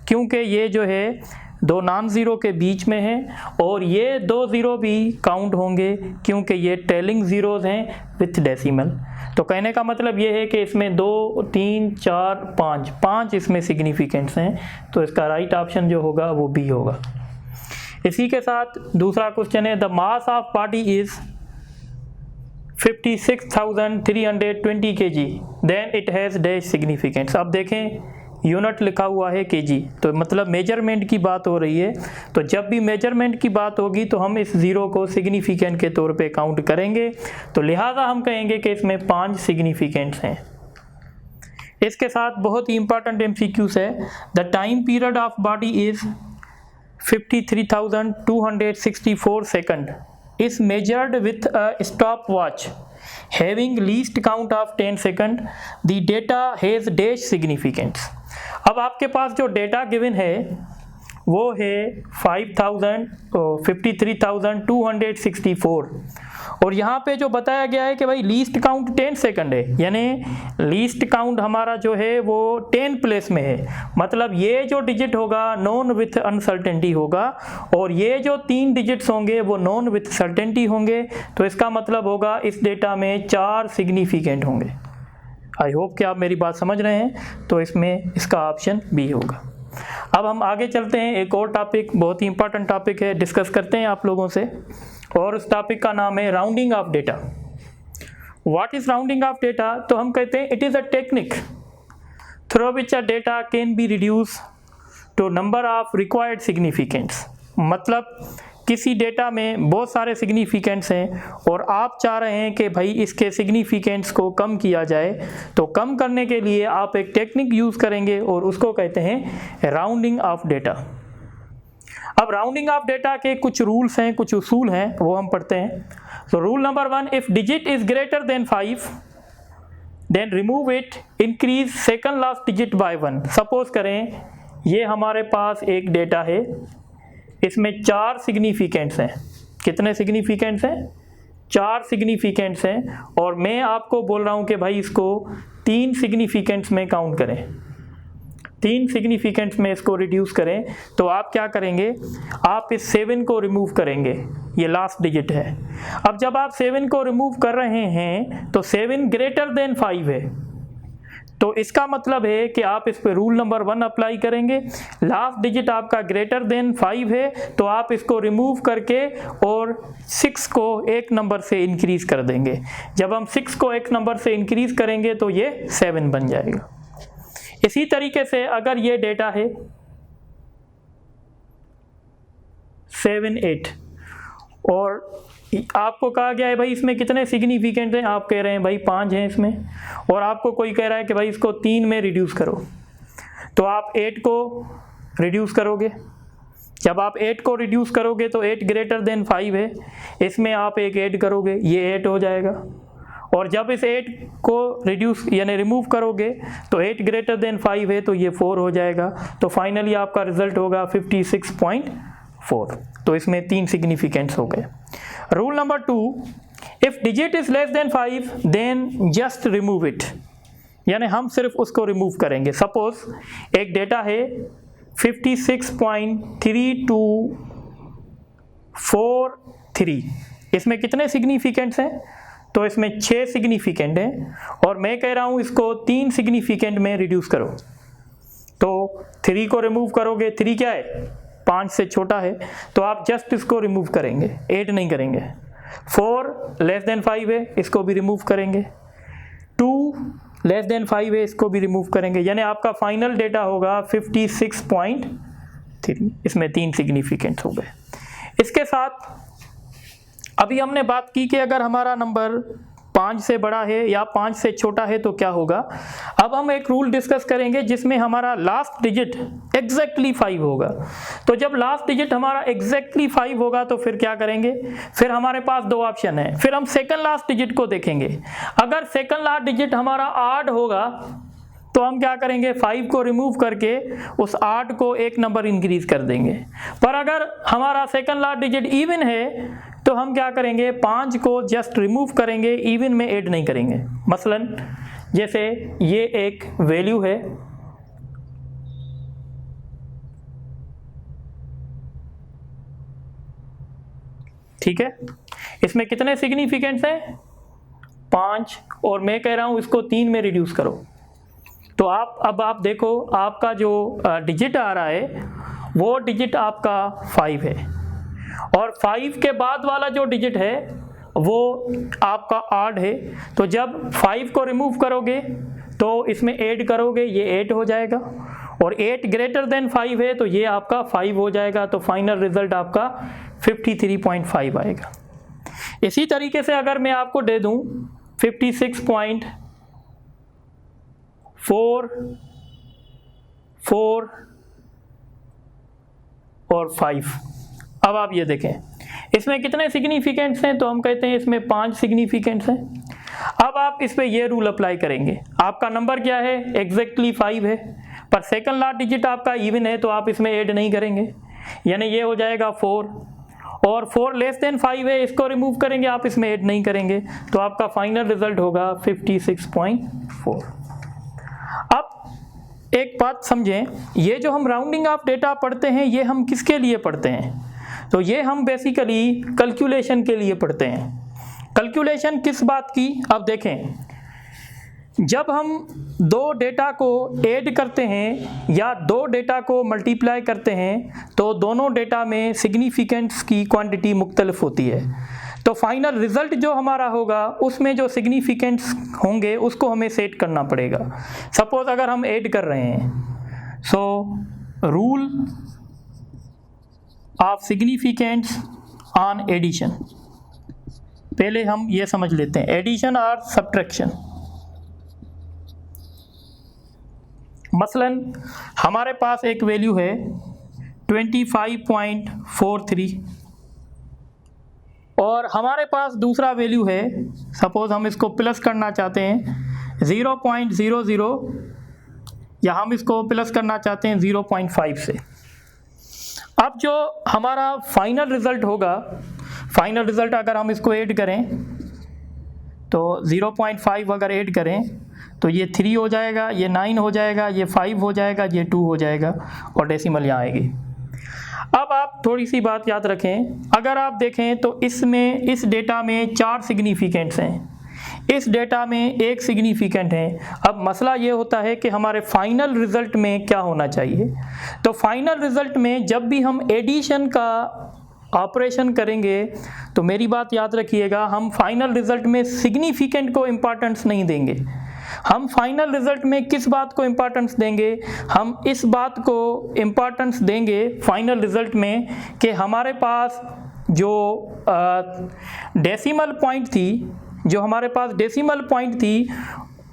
क्योंकि ये जो है 2 नॉन ज़ीरो के बीच में है, और ये 2 ज़ीरो भी काउंट होंगे क्योंकि ये टेलिंग ज़ीरोज़ हैं विथ डेसिमल। तो कहने का मतलब ये है कि इसमें 2, 3, 4, 5 इसमें सिग्निफिकेंट्स हैं, तो इसका राइट ऑप्शन जो होगा वो बी होगा। इसी के साथ दूसरा क्वेश्चन है the mass of body is 56,320 kg then it has dash significants. अब देखें यूनिट लिखा हुआ है kg, तो मतलब मेजरमेंट की बात हो रही है, तो जब भी मेजरमेंट की बात होगी तो हम इस 0 को सिग्निफिकेंट के तौर पे काउंट करेंगे, तो लिहाजा हम कहेंगे कि इसमें 5 सिग्निफिकेंट्स हैं। इसके साथ बहुत ही इंपॉर्टेंट MCQs है the time period of body is 53,264 second is measured with a stopwatch having least count of 10 second. The data has dash significance. अब आपके पास जो डेटा गिवन है वो है 53,264 और यहाँ पे जो बताया गया है कि भाई लीस्ट काउंट 10 सेकंड है, यानी लीस्ट काउंट हमारा जो है वो 10 प्लेस में है, मतलब ये जो डिजिट होगा नॉन विथ अनसर्टेनिटी होगा और ये जो 3 डिजिट्स होंगे वो नॉन विथ सर्टेनिटी होंगे, तो इसका मतलब होगा इस डेटा में 4 सिग्निफिकेंट होंगे। आई होप कि आप मेरी बात समझ रहे हैं, तो इसमें इसका ऑप्शन बी होगा। अब हम आगे चलते हैं, एक और टॉपिक बहुत ही इंपॉर्टेंट टॉपिक है, डिस्कस करते हैं आप लोगों से, और उस टॉपिक का नाम है rounding off data. What is rounding off data? तो हम कहते हैं it is a technique through which a data can be reduce to number of required significants. मतलब किसी डेटा में बहुत सारे सिग्निफिकेंट्स हैं और आप चाह रहे हैं कि भाई इसके सिग्निफिकेंट्स को कम किया जाए, तो कम करने के लिए आप एक टेक्निक यूज़ करेंगे और उसको कहते हैं राउंडिंग ऑफ डेटा। अब राउंडिंग ऑफ डेटा के कुछ रूल्स हैं, कुछ उसूल हैं, वो हम पढ़ते हैं। तो rule number 1, if digit is greater than 5 then remove it, increase second last digit by 1। Suppose करें ये हमारे पास एक डेटा है, इसमें 4 सिग्निफिकेंट्स हैं। कितने सिग्निफिकेंट्स हैं? 4 सिग्निफिकेंट्स हैं, और मैं आपको बोल रहा हूँ कि भाई इसको 3 सिग्निफिकेंट्स में काउंट करें, 3 सिग्निफिकेंट्स में इसको रिड्यूस करें। तो आप क्या करेंगे, आप इस 7 को रिमूव करेंगे, ये लास्ट डिजिट है। अब जब आप 7 को रिमूव कर रहे हैं तो 7 ग्रेटर देन 5 है, तो इसका मतलब है कि आप इस पे रूल नंबर 1 अप्लाई करेंगे। लास्ट डिजिट आपका ग्रेटर देन 5 है, तो आप इसको रिमूव करके और 6 को एक नंबर से इंक्रीज कर देंगे। जब हम 6 को एक नंबर से इंक्रीज करेंगे तो ये 7 बन जाएगा। इसी तरीके से अगर ये डेटा है 7, 8 और आपको कहा गया है भाई इसमें कितने सिग्निफिकेंट हैं, आप कह रहे हैं भाई 5 हैं इसमें, और आपको कोई कह रहा है कि भाई इसको 3 में रिड्यूस करो, तो आप 8 को रिड्यूस करोगे। जब आप 8 को रिड्यूस करोगे तो 8 ग्रेटर देन 5 है, इसमें आप एक ऐड करोगे, ये 8 हो जाएगा। और जब इस 8 को रिड्यूस यानी रिमूव करोगे तो 8 ग्रेटर देन 5 है, तो ये 4 हो जाएगा। तो फाइनली आपका रिजल्ट होगा 56.4। तो इसमें 3 सिग्निफिकेंट्स हो गए। Rule number 2, if digit is less than 5 then just remove it, यानी हम सिर्फ उसको रिमूव करेंगे। सपोज एक डेटा है 56.3243, इसमें कितने सिग्निफिकेंट्स हैं? तो इसमें 6 सिग्निफिकेंट हैं, और मैं कह रहा हूँ इसको 3 सिग्निफिकेंट में रिड्यूस करो। तो 3 को रिमूव करोगे, 3 क्या है? 5 से छोटा है, तो आप जस्ट इसको रिमूव करेंगे, 8 नहीं करेंगे। 4 लेस देन 5 है, इसको भी रिमूव करेंगे। 2 लेस देन 5 है, इसको भी रिमूव करेंगे। यानी आपका फाइनल डेटा होगा 56.3। इसमें 3 सिग्निफिकेंट हो गए। इसके साथ अभी हमने बात की कि अगर हमारा नंबर 5 से बड़ा है या 5 से छोटा है तो क्या होगा। अब हम एक रूल डिस्कस करेंगे जिसमें हमारा लास्ट डिजिट एग्जैक्टली 5 होगा। तो जब लास्ट डिजिट हमारा एग्जैक्टली 5 होगा तो फिर क्या करेंगे, फिर हमारे पास 2 ऑप्शन है। फिर हम सेकंड लास्ट डिजिट को देखेंगे। अगर सेकंड लास्ट डिजिट हमारा 8 होगा तो हम क्या करेंगे, 5 को रिमूव करके उस 8 को एक नंबर इंक्रीज कर देंगे। पर अगर हमारा सेकंड लास्ट डिजिट इवन है तो हम क्या करेंगे, 5 को जस्ट रिमूव करेंगे, इवन में ऐड नहीं करेंगे। मसलन जैसे ये एक वैल्यू है, ठीक है, इसमें कितने सिग्निफिकेंट्स हैं? 5, और मैं कह रहा हूं इसको 3 में रिड्यूस करो। तो अब आप देखो, आपका जो डिजिट आ रहा है वो डिजिट आपका 5 है, और 5 के बाद वाला जो डिजिट है वो आपका 8 है। तो जब 5 को रिमूव करोगे तो इसमें ऐड करोगे, ये 8 हो जाएगा, और 8 ग्रेटर देन 5 है तो ये आपका 5 हो जाएगा। तो फाइनल रिजल्ट आपका 53.5 आएगा। इसी तरीके से अगर मैं आपको दे दूं 56.4, 4 और 5, अब आप ये देखें इसमें कितने सिग्निफिकेंट्स हैं, तो हम कहते हैं इसमें 5 सिग्निफिकेंट्स हैं। अब आप इस पे ये रूल अप्लाई करेंगे। आपका नंबर क्या है, एग्जैक्टली 5 है, पर सेकंड लास्ट डिजिट आपका इवन है तो आप इसमें ऐड नहीं करेंगे, यानी ये हो जाएगा 4, और 4 लेस देन 5 है, इसको रिमूव करेंगे, आप इसमें ऐड नहीं करेंगे, तो आपका फाइनल रिजल्ट होगा 56.4। अब एक बात समझें, ये जो हम राउंडिंग ऑफ डेटा पढ़ते हैं ये हम किसके लिए पढ़ते हैं, तो ये हम बेसिकली कैलकुलेशन के लिए पढ़ते हैं। कैलकुलेशन किस बात की, अब देखें, जब हम 2 डेटा को ऐड करते हैं या 2 डेटा को मल्टीप्लाई करते हैं तो दोनों डेटा में सिग्निफिकेंट्स की क्वांटिटी मुख्तलिफ होती है। तो फाइनल रिजल्ट जो हमारा होगा उसमें जो सिग्निफिकेंट्स होंगे उसको हमें सेट करना पड़ेगा। सपोज अगर हम ऐड कर रहे हैं, so rule of significants on addition, पहले हम ये समझ लेते हैं एडिशन और सब्ट्रैक्शन। मसलन हमारे पास एक वैल्यू है 25.43 और हमारे पास दूसरा वैल्यू है, सपोज हम इसको प्लस करना चाहते हैं 0.00, या हम इसको प्लस करना चाहते हैं 0.5 से। अब जो हमारा फाइनल रिज़ल्ट होगा, फाइनल रिज़ल्ट अगर हम इसको ऐड करें तो 0.5 अगर ऐड करें तो ये 3 हो जाएगा, ये 9 हो जाएगा, ये 5 हो जाएगा, ये 2 हो जाएगा और डेसिमल यहाँ आएगी। अब आप थोड़ी सी बात याद रखें, अगर आप देखें तो इसमें इस डेटा में 4 सिग्निफिकेंट्स हैं, इस डेटा में 1 सिग्निफिकेंट है। अब मसला ये होता है कि हमारे फाइनल रिज़ल्ट में क्या होना चाहिए। तो फाइनल रिज़ल्ट में जब भी हम एडिशन का ऑपरेशन करेंगे तो मेरी बात याद रखिएगा, हम फाइनल रिज़ल्ट में सिग्निफिकेंट को इम्पॉर्टेंस नहीं देंगे। हम फाइनल रिज़ल्ट में किस बात को इम्पॉर्टेंस देंगे, हम इस बात को इम्पॉर्टेंस देंगे फाइनल रिज़ल्ट में कि हमारे पास जो डेसिमल पॉइंट थी, जो हमारे पास डेसिमल पॉइंट थी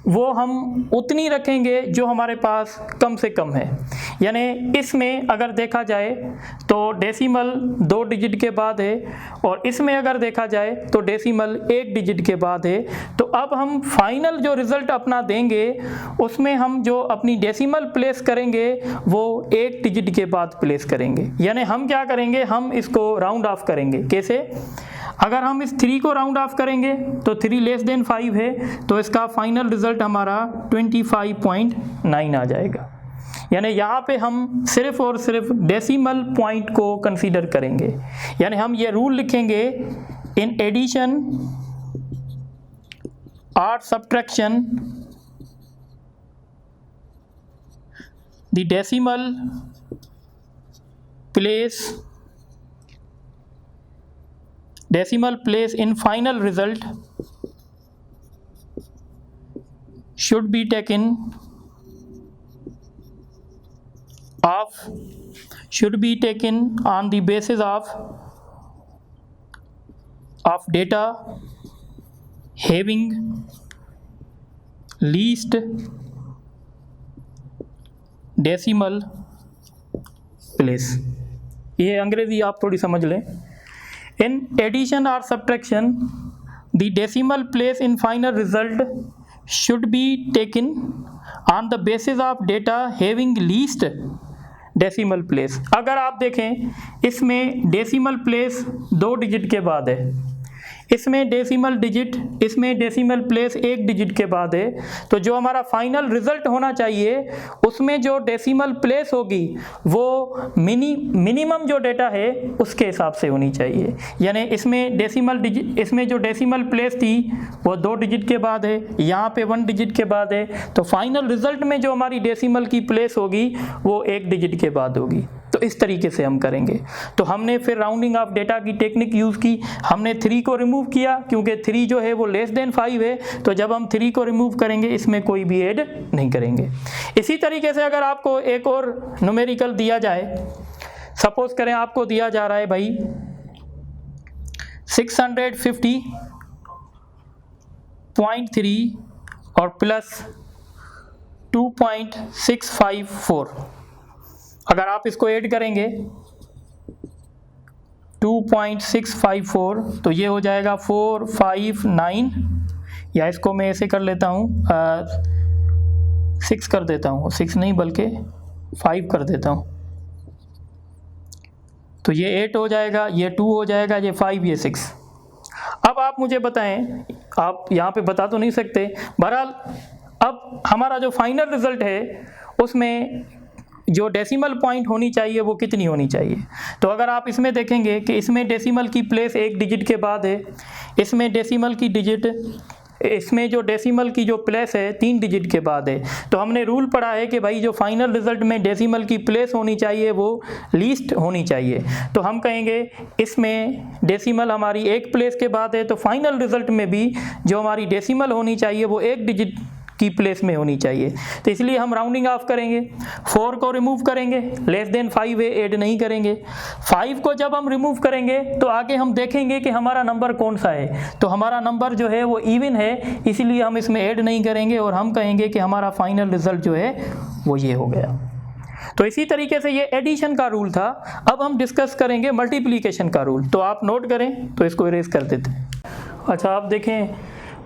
वो हम उतनी रखेंगे जो हमारे पास कम से कम है। यानी इसमें अगर देखा जाए तो डेसिमल 2 डिजिट के बाद है और इसमें अगर देखा जाए तो डेसिमल 1 डिजिट के बाद है। तो अब हम फाइनल जो रिज़ल्ट अपना देंगे उसमें हम जो अपनी डेसिमल प्लेस करेंगे वो 1 डिजिट के बाद प्लेस करेंगे। यानी हम क्या करेंगे, हम इसको राउंड ऑफ करेंगे। कैसे? अगर हम इस 3 को राउंड ऑफ करेंगे तो 3 लेस देन 5 है, तो इसका फाइनल रिज़ल्ट हमारा 25.9 आ जाएगा। यानी यहाँ पे हम सिर्फ और सिर्फ डेसिमल पॉइंट को कंसीडर करेंगे। यानी हम ये रूल लिखेंगे, इन एडिशन और subtraction the decimal place in final result should be taken on the basis of data having least decimal place। ये अंग्रेजी आप थोड़ी समझ लें। In addition or subtraction, the decimal place in final result should be taken on the basis of data having least decimal place। अगर आप देखें इसमें डेसिमल प्लेस 2 डिजिट के बाद है, इसमें डेसिमल प्लेस 1 डिजिट के बाद है, तो जो हमारा फाइनल रिज़ल्ट होना चाहिए उसमें जो डेसिमल प्लेस होगी वो मिनिमम जो डेटा है उसके हिसाब से होनी चाहिए। यानी इसमें जो डेसिमल प्लेस थी वो 2 डिजिट के बाद है, यहाँ पे 1 डिजिट के बाद है, तो फाइनल रिज़ल्ट में जो हमारी डेसिमल की प्लेस होगी वो 1 डिजिट के बाद होगी। तो इस तरीके से हम करेंगे। तो हमने फिर राउंडिंग ऑफ डेटा की टेक्निक यूज़ की, हमने 3 को रिमूव किया क्योंकि 3 जो है वो लेस देन 5 है, तो जब हम 3 को रिमूव करेंगे इसमें कोई भी ऐड नहीं करेंगे। इसी तरीके से अगर आपको एक और न्यूमेरिकल दिया जाए, सपोज करें आपको दिया जा रहा है भाई 650.3 और प्लस 2.654, अगर आप इसको ऐड करेंगे 2.654 तो ये हो जाएगा 459, या इसको मैं ऐसे कर लेता हूँ 6 कर देता हूँ, 6 नहीं बल्कि 5 कर देता हूँ, तो ये 8 हो जाएगा, ये 2 हो जाएगा, ये 5, ये 6। अब आप मुझे बताएं, आप यहाँ पे बता तो नहीं सकते, बहरहाल अब हमारा जो फाइनल रिज़ल्ट है उसमें जो डेसिमल पॉइंट होनी चाहिए वो कितनी होनी चाहिए। तो अगर आप इसमें देखेंगे कि इसमें डेसिमल की प्लेस 1 डिजिट के बाद है, इसमें जो डेसिमल की जो प्लेस है 3 डिजिट के बाद है, तो हमने रूल पढ़ा है कि भाई जो फाइनल रिज़ल्ट में डेसिमल की प्लेस होनी चाहिए वो लीस्ट होनी चाहिए। तो हम कहेंगे इसमें डेसिमल हमारी 1 प्लेस के बाद है, तो फाइनल रिज़ल्ट में भी जो हमारी डेसिमल होनी चाहिए वो 1 डिजिट की प्लेस में होनी चाहिए। तो इसलिए हम राउंडिंग ऑफ करेंगे, 4 को रिमूव करेंगे, लेस देन 5 है, ऐड नहीं करेंगे। 5 को जब हम रिमूव करेंगे तो आगे हम देखेंगे कि हमारा नंबर कौन सा है, तो हमारा नंबर जो है वो इवन है, इसीलिए हम इसमें ऐड नहीं करेंगे और हम कहेंगे कि हमारा फाइनल रिज़ल्ट जो है वो ये हो गया। तो इसी तरीके से ये एडिशन का रूल था। अब हम डिस्कस करेंगे मल्टीप्लिकेशन का रूल, तो आप नोट करें, तो इसको इरेज कर देते हैं। अच्छा, आप देखें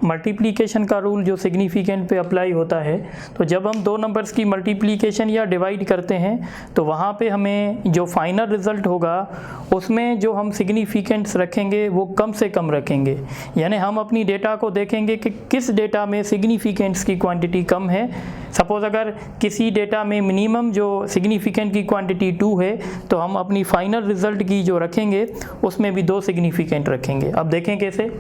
मल्टीप्लिकेशन का रूल जो सिग्निफिकेंट पे अप्लाई होता है, तो जब हम दो नंबर्स की मल्टीप्लिकेशन या डिवाइड करते हैं तो वहाँ पे हमें जो फाइनल रिज़ल्ट होगा उसमें जो हम सिग्निफिकेंट्स रखेंगे वो कम से कम रखेंगे। यानी हम अपनी डेटा को देखेंगे कि किस डेटा में सिग्निफिकेंट्स की क्वांटिटी कम है। सपोज़ अगर किसी डेटा में मिनिमम जो सिग्निफिकेंट की क्वांटिटी 2 है तो हम अपनी फाइनल रिज़ल्ट की जो रखेंगे उसमें भी 2 सिग्निफिकेंट रखेंगे। अब देखें कैसे।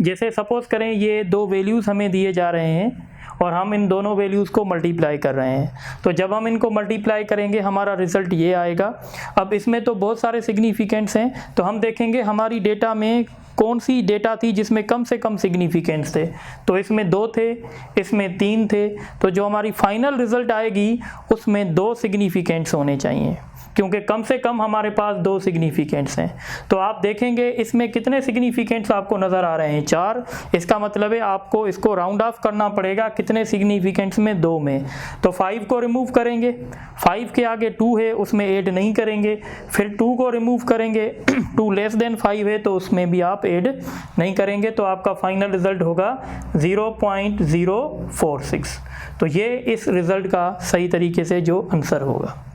जैसे सपोज़ करें ये 2 वैल्यूज़ हमें दिए जा रहे हैं और हम इन दोनों वैल्यूज़ को मल्टीप्लाई कर रहे हैं, तो जब हम इनको मल्टीप्लाई करेंगे हमारा रिज़ल्ट ये आएगा। अब इसमें तो बहुत सारे सिग्निफिकेंट्स हैं, तो हम देखेंगे हमारी डेटा में कौन सी डेटा थी जिसमें कम से कम सिग्निफिकेंट्स थे। तो इसमें 2 थे, इसमें 3 थे, तो जो हमारी फाइनल रिज़ल्ट आएगी उसमें 2 सिग्निफिकेंट्स होने चाहिए, क्योंकि कम से कम हमारे पास 2 सिग्निफिकेंट्स हैं। तो आप देखेंगे इसमें कितने सिग्निफिकेंट्स आपको नज़र आ रहे हैं, 4। इसका मतलब है आपको इसको राउंड ऑफ करना पड़ेगा कितने सिग्निफिकेंट्स में, 2 में। तो 5 को रिमूव करेंगे, 5 के आगे 2 है उसमें ऐड नहीं करेंगे, फिर 2 को रिमूव करेंगे 2 लेस देन 5 है तो उसमें भी आप ऐड नहीं करेंगे, तो आपका फाइनल रिज़ल्ट होगा 0.046। तो ये इस रिज़ल्ट का सही तरीके से जो आंसर होगा।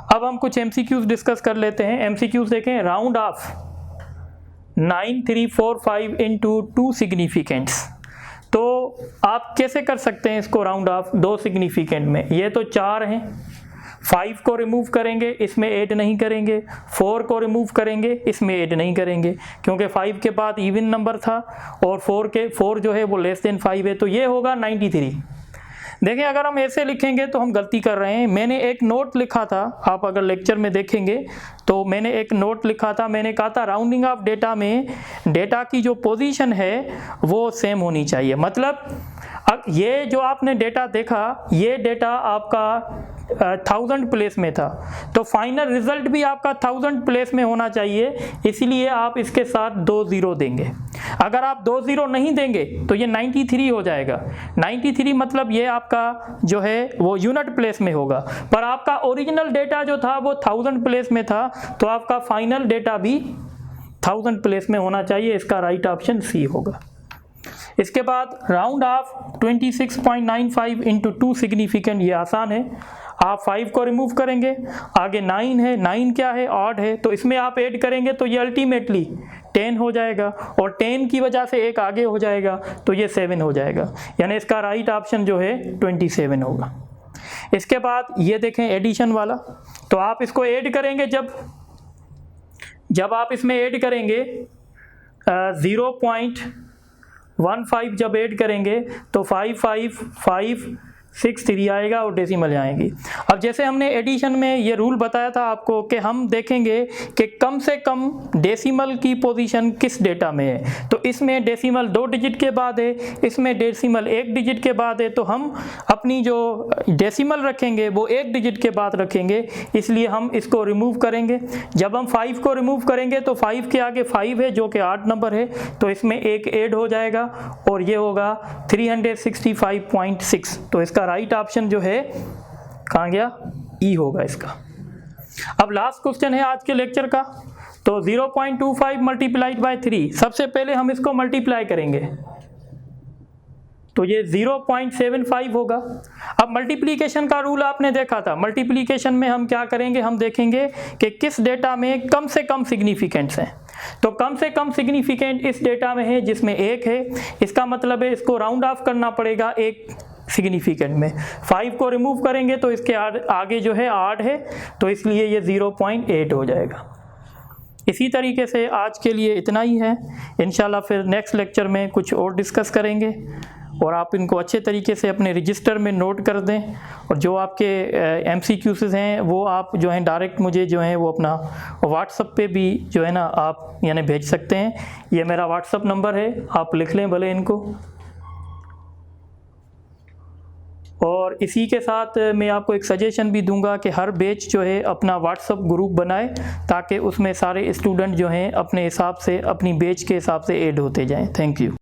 अब हम कुछ MCQs डिस्कस कर लेते हैं। MCQs देखें, राउंड ऑफ 9345 इंटू 2 सिग्निफिकेंट्स। तो आप कैसे कर सकते हैं इसको राउंड ऑफ 2 सिग्निफिकेंट में। ये तो 4 हैं, 5 को रिमूव करेंगे, इसमें ऐड नहीं करेंगे, 4 को रिमूव करेंगे, इसमें ऐड नहीं करेंगे, क्योंकि 5 के बाद इवन नंबर था और 4 जो है वो लेस देन 5 है, तो ये होगा 93। देखें अगर हम ऐसे लिखेंगे तो हम गलती कर रहे हैं। मैंने एक नोट लिखा था, आप अगर लेक्चर में देखेंगे तो मैंने एक नोट लिखा था, मैंने कहा था राउंडिंग ऑफ डेटा में डेटा की जो पोजीशन है वो सेम होनी चाहिए। मतलब अब ये जो आपने डेटा देखा, ये डेटा आपका 1000 प्लेस में था, तो फाइनल रिजल्ट भी आपका 1000 प्लेस में होना चाहिए, इसलिए आप इसके साथ 2 0 देंगे। अगर आप 2 0 नहीं देंगे तो ये 93 हो जाएगा। 93 मतलब ये आपका जो है वो यूनिट प्लेस में होगा, पर आपका ओरिजिनल डेटा जो था वो 1000 प्लेस में था, तो आपका फाइनल डेटा भी 1000 प्लेस में होना चाहिए। इसका राइट ऑप्शन सी होगा। इसके बाद राउंड ऑफ 26.95 इंटू 2 सिग्निफिकेंट, ये आसान है। आप 5 को रिमूव करेंगे, आगे 9 है, 9 क्या है, ऑड है, तो इसमें आप ऐड करेंगे तो ये अल्टीमेटली 10 हो जाएगा, और 10 की वजह से एक आगे हो जाएगा तो ये 7 हो जाएगा, यानी इसका राइट ऑप्शन जो है 27 होगा। इसके बाद ये देखें एडिशन वाला, तो आप इसको ऐड करेंगे, जब आप इसमें ऐड करेंगे 0.15 जब ऐड करेंगे तो 55563 आएगा और डेसिमल आएगी। अब जैसे हमने एडिशन में ये रूल बताया था आपको कि हम देखेंगे कि कम से कम डेसिमल की पोजीशन किस डेटा में है, तो इसमें डेसिमल 2 डिजिट के बाद है, इसमें डेसिमल 1 डिजिट के बाद है, तो हम अपनी जो डेसिमल रखेंगे वो 1 डिजिट के बाद रखेंगे, इसलिए हम इसको रिमूव करेंगे। जब हम 5 को रिमूव करेंगे तो 5 के आगे 5 है जो कि 8 नंबर है, तो इसमें एक ऐड हो जाएगा और ये होगा 365.6। तो इसका राइट ऑप्शन जो है कहाँ गया, ई होगा इसका। अब लास्ट क्वेश्चन है आज के लेक्चर का, तो 0.25 मल्टीप्लाइड बाय 3, सबसे पहले हम इसको मल्टीप्लाई करेंगे तो ये 0.75 होगा। अब मल्टीप्लिकेशन का रूल आपने देखा था, मल्टीप्लिकेशन में हम क्या करेंगे, हम देखेंगे कि किस डेटा में कम से कम सिग्निफिकेंट्स हैं, तो कम से कम सिग्निफिकेंट इस डेटा में है जिसमें 1 है, इसका मतलब है इसको राउंड ऑफ करना पड़ेगा 1 सिग्निफिकेंट में। 5 को रिमूव करेंगे तो इसके आगे जो है 8 है, तो इसलिए ये 0.8 हो जाएगा। इसी तरीके से आज के लिए इतना ही है, इंशाल्लाह फिर नेक्स्ट लेक्चर में कुछ और डिस्कस करेंगे, और आप इनको अच्छे तरीके से अपने रजिस्टर में नोट कर दें, और जो आपके MCQs हैं वो आप जो हैं डायरेक्ट मुझे जो है वो अपना व्हाट्सएप पे भी जो है ना आप यानी भेज सकते हैं। ये मेरा व्हाट्सएप नंबर है, आप लिख लें भले इनको। और इसी के साथ मैं आपको एक सजेशन भी दूंगा कि हर बैच जो है अपना व्हाट्सएप ग्रुप बनाए, ताकि उसमें सारे स्टूडेंट जो हैं अपने हिसाब से अपनी बैच के हिसाब से ऐड होते जाएं। Thank you.